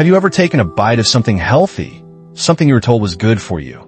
Have you ever taken a bite of something healthy, something you were told was good for you,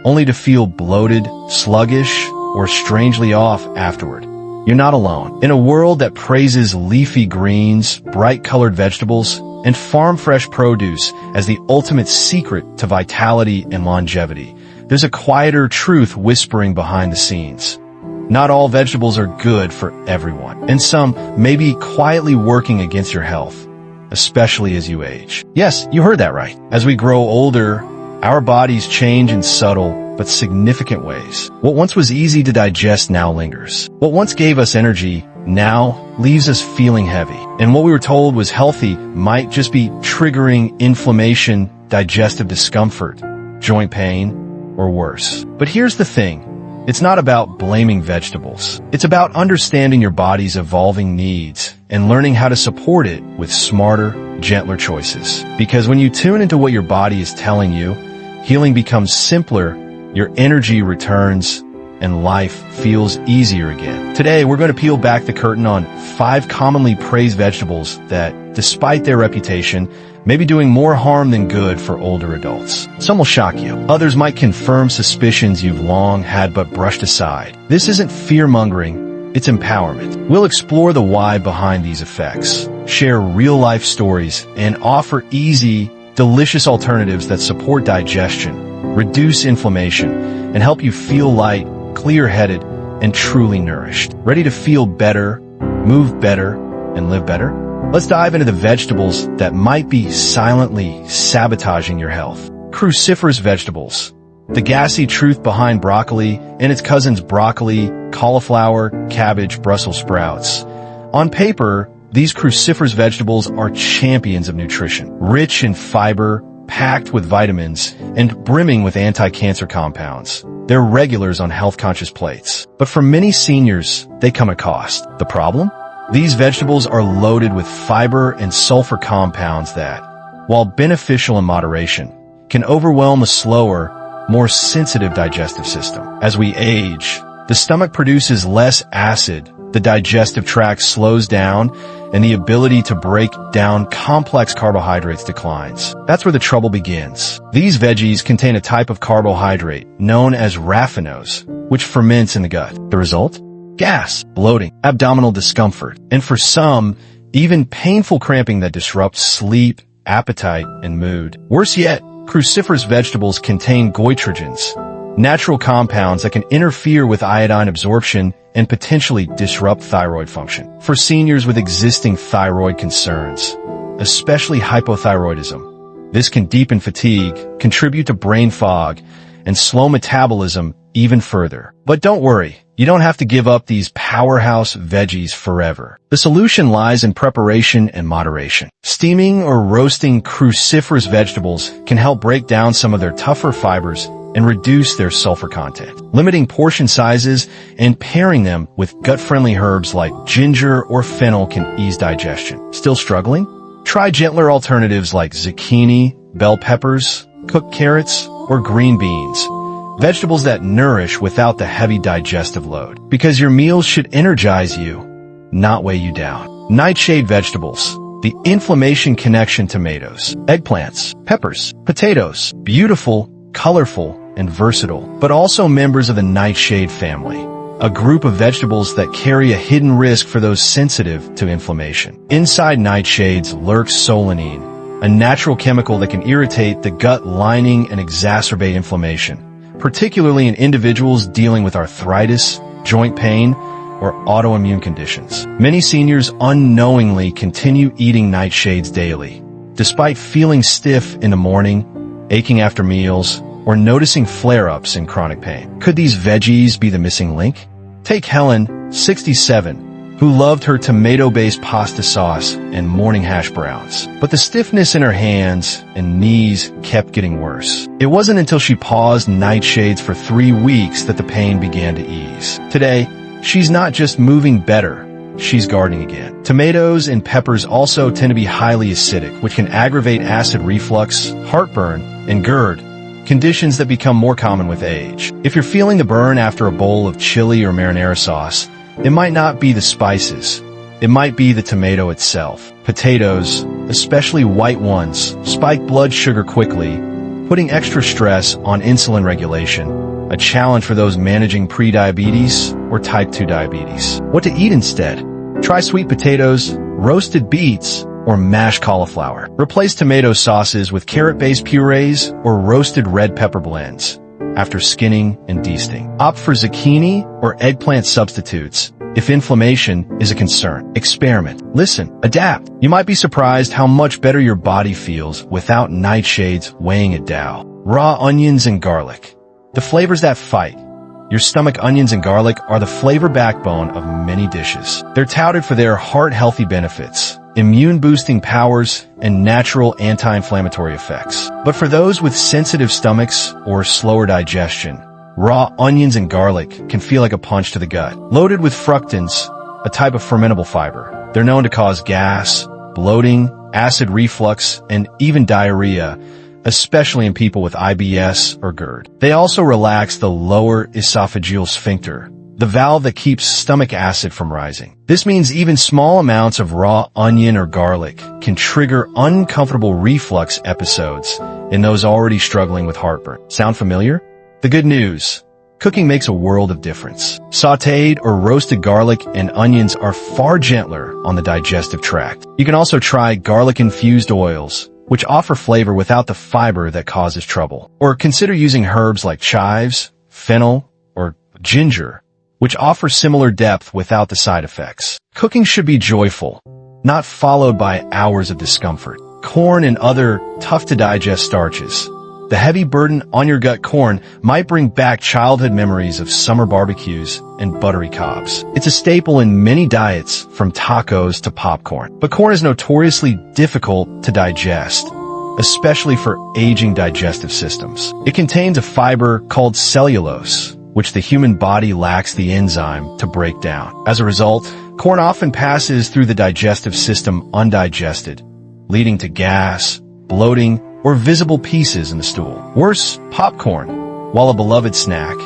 only to feel bloated, sluggish, or strangely off afterward? You're not alone. In a world that praises leafy greens, bright-colored vegetables, and farm-fresh produce as the ultimate secret to vitality and longevity, there's a quieter truth whispering behind the scenes. Not all vegetables are good for everyone, and some may be quietly working against your health, especially as you age. Yes, you heard that right. As we grow older, our bodies change in subtle but significant ways. What once was easy to digest now lingers. What once gave us energy now leaves us feeling heavy. And what we were told was healthy might just be triggering inflammation, digestive discomfort, joint pain, or worse. But here's the thing. It's not about blaming vegetables. It's about understanding your body's evolving needs and learning how to support it with smarter, gentler choices. Because when you tune into what your body is telling you, healing becomes simpler, your energy returns, and life feels easier again. Today, we're going to peel back the curtain on 5 commonly praised vegetables that, despite their reputation, may be doing more harm than good for older adults. Some will shock you. Others might confirm suspicions you've long had but brushed aside. This isn't fear-mongering, it's empowerment. We'll explore the why behind these effects, share real-life stories, and offer easy, delicious alternatives that support digestion, reduce inflammation, and help you feel light, clear-headed, and truly nourished. Ready to feel better, move better, and live better? Let's dive into the vegetables that might be silently sabotaging your health. Cruciferous vegetables. The gassy truth behind broccoli and its cousins broccoli, cauliflower, cabbage, Brussels sprouts. On paper, these cruciferous vegetables are champions of nutrition, rich in fiber, packed with vitamins, and brimming with anti-cancer compounds. They're regulars on health-conscious plates. But for many seniors, they come at cost. The problem? These vegetables are loaded with fiber and sulfur compounds that, while beneficial in moderation, can overwhelm a slower, more sensitive digestive system. As we age, the stomach produces less acid, the digestive tract slows down, and the ability to break down complex carbohydrates declines. That's where the trouble begins. These veggies contain a type of carbohydrate known as raffinose, which ferments in the gut. The result? Gas, bloating, abdominal discomfort, and for some, even painful cramping that disrupts sleep, appetite, and mood. Worse yet, cruciferous vegetables contain goitrogens, natural compounds that can interfere with iodine absorption and potentially disrupt thyroid function. For seniors with existing thyroid concerns, especially hypothyroidism, this can deepen fatigue, contribute to brain fog, and slow metabolism even further. But don't worry, you don't have to give up these powerhouse veggies forever. The solution lies in preparation and moderation. Steaming or roasting cruciferous vegetables can help break down some of their tougher fibers and reduce their sulfur content. Limiting portion sizes and pairing them with gut-friendly herbs like ginger or fennel can ease digestion. Still struggling? Try gentler alternatives like zucchini, bell peppers, cooked carrots, or green beans. Vegetables that nourish without the heavy digestive load. Because your meals should energize you, not weigh you down. Nightshade vegetables. The inflammation connection tomatoes, eggplants, peppers, potatoes. Beautiful, colorful, and versatile, but also members of the nightshade family, a group of vegetables that carry a hidden risk for those sensitive to inflammation. Inside nightshades lurks solanine, a natural chemical that can irritate the gut lining and exacerbate inflammation, particularly in individuals dealing with arthritis, joint pain, or autoimmune conditions. Many seniors unknowingly continue eating nightshades daily, despite feeling stiff in the morning, aching after meals, or noticing flare-ups in chronic pain. Could these veggies be the missing link? Take Helen, 67, who loved her tomato-based pasta sauce and morning hash browns. But the stiffness in her hands and knees kept getting worse. It wasn't until she paused nightshades for 3 weeks that the pain began to ease. Today, she's not just moving better, she's gardening again. Tomatoes and peppers also tend to be highly acidic, which can aggravate acid reflux, heartburn, and GERD, conditions that become more common with age. If you're feeling the burn after a bowl of chili or marinara sauce, it might not be the spices. It might be the tomato itself. Potatoes, especially white ones, spike blood sugar quickly, putting extra stress on insulin regulation, a challenge for those managing prediabetes or type 2 diabetes. What to eat instead? Try sweet potatoes, roasted beets, or mashed cauliflower. Replace tomato sauces with carrot-based purees or roasted red pepper blends after skinning and desting. Opt for zucchini or eggplant substitutes if inflammation is a concern. Experiment, listen, adapt. You might be surprised how much better your body feels without nightshades weighing it down. Raw onions and garlic. The flavors that fight. Your stomach onions and garlic are the flavor backbone of many dishes. They're touted for their heart-healthy benefits, immune-boosting powers, and natural anti-inflammatory effects. But for those with sensitive stomachs or slower digestion, raw onions and garlic can feel like a punch to the gut. Loaded with fructans, a type of fermentable fiber. They're known to cause gas, bloating, acid reflux, and even diarrhea, especially in people with IBS or GERD. They also relax the lower esophageal sphincter, the valve that keeps stomach acid from rising. This means even small amounts of raw onion or garlic can trigger uncomfortable reflux episodes in those already struggling with heartburn. Sound familiar? The good news: cooking makes a world of difference. Sautéed or roasted garlic and onions are far gentler on the digestive tract. You can also try garlic-infused oils, which offer flavor without the fiber that causes trouble. Or consider using herbs like chives, fennel, or ginger, which offer similar depth without the side effects. Cooking should be joyful, not followed by hours of discomfort. Corn and other tough-to-digest starches. The heavy burden on your gut corn might bring back childhood memories of summer barbecues and buttery cobs. It's a staple in many diets, from tacos to popcorn. But corn is notoriously difficult to digest, especially for aging digestive systems. It contains a fiber called cellulose, which the human body lacks the enzyme to break down. As a result, corn often passes through the digestive system undigested, leading to gas, bloating, or visible pieces in the stool. Worse, popcorn, while a beloved snack,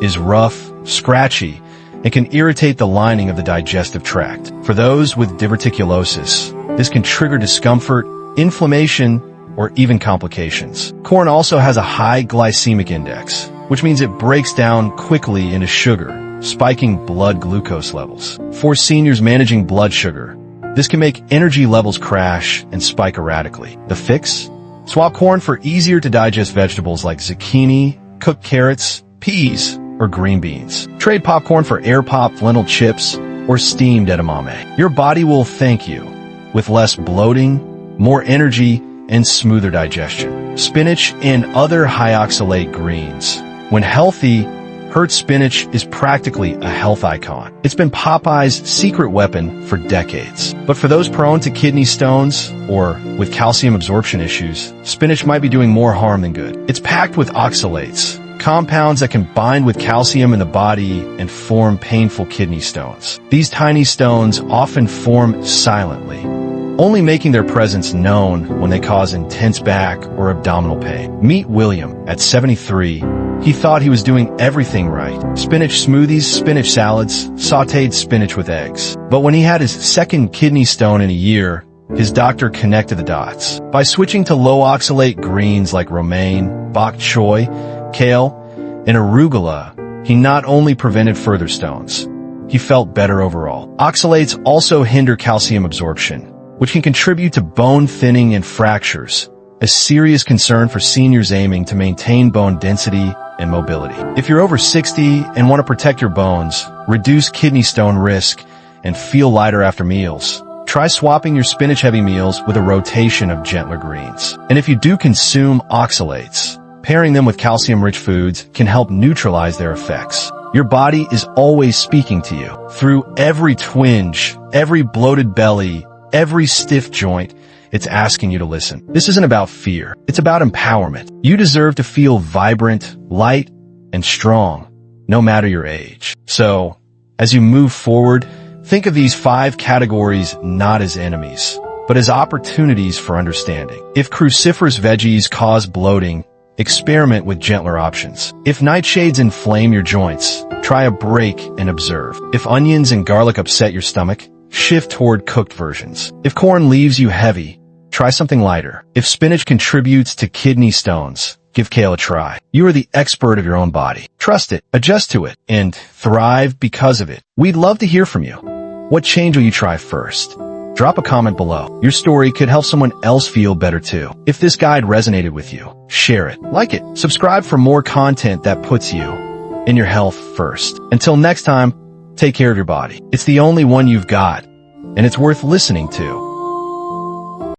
is rough, scratchy, and can irritate the lining of the digestive tract. For those with diverticulosis, this can trigger discomfort, inflammation, or even complications. Corn also has a high glycemic index, which means it breaks down quickly into sugar, spiking blood glucose levels. For seniors managing blood sugar, this can make energy levels crash and spike erratically. The fix? Swap corn for easier-to-digest vegetables like zucchini, cooked carrots, peas, or green beans. Trade popcorn for air-popped lentil chips or steamed edamame. Your body will thank you, with less bloating, more energy, and smoother digestion. Spinach and other high-oxalate greens. When healthy, Hurt spinach is practically a health icon. It's been Popeye's secret weapon for decades. But for those prone to kidney stones or with calcium absorption issues, spinach might be doing more harm than good. It's packed with oxalates, compounds that can bind with calcium in the body and form painful kidney stones. These tiny stones often form silently, only making their presence known when they cause intense back or abdominal pain. Meet William. At 73, he thought he was doing everything right. Spinach smoothies, spinach salads, sautéed spinach with eggs. But when he had his second kidney stone in a year, his doctor connected the dots. By switching to low-oxalate greens like romaine, bok choy, kale, and arugula, he not only prevented further stones, he felt better overall. Oxalates also hinder calcium absorption, which can contribute to bone thinning and fractures, a serious concern for seniors aiming to maintain bone density and mobility. If you're over 60 and want to protect your bones, reduce kidney stone risk, and feel lighter after meals, try swapping your spinach-heavy meals with a rotation of gentler greens. And if you do consume oxalates, pairing them with calcium-rich foods can help neutralize their effects. Your body is always speaking to you. Through every twinge, every bloated belly, every stiff joint, it's asking you to listen. This isn't about fear. It's about empowerment. You deserve to feel vibrant, light, and strong, no matter your age. So, as you move forward, think of these 5 categories not as enemies, but as opportunities for understanding. If cruciferous veggies cause bloating, experiment with gentler options. If nightshades inflame your joints, try a break and observe. If onions and garlic upset your stomach, shift toward cooked versions. If corn leaves you heavy, Try something lighter. If spinach contributes to kidney stones, give kale a try. You are the expert of your own body. Trust it, adjust to it, and thrive because of it. We'd love to hear from you. What change will you try first? Drop a comment below. Your story could help someone else feel better too. If this guide resonated with you, share it, like it, subscribe for more content that puts you in your health first. Until next time, take care of your body. It's the only one you've got, and it's worth listening to.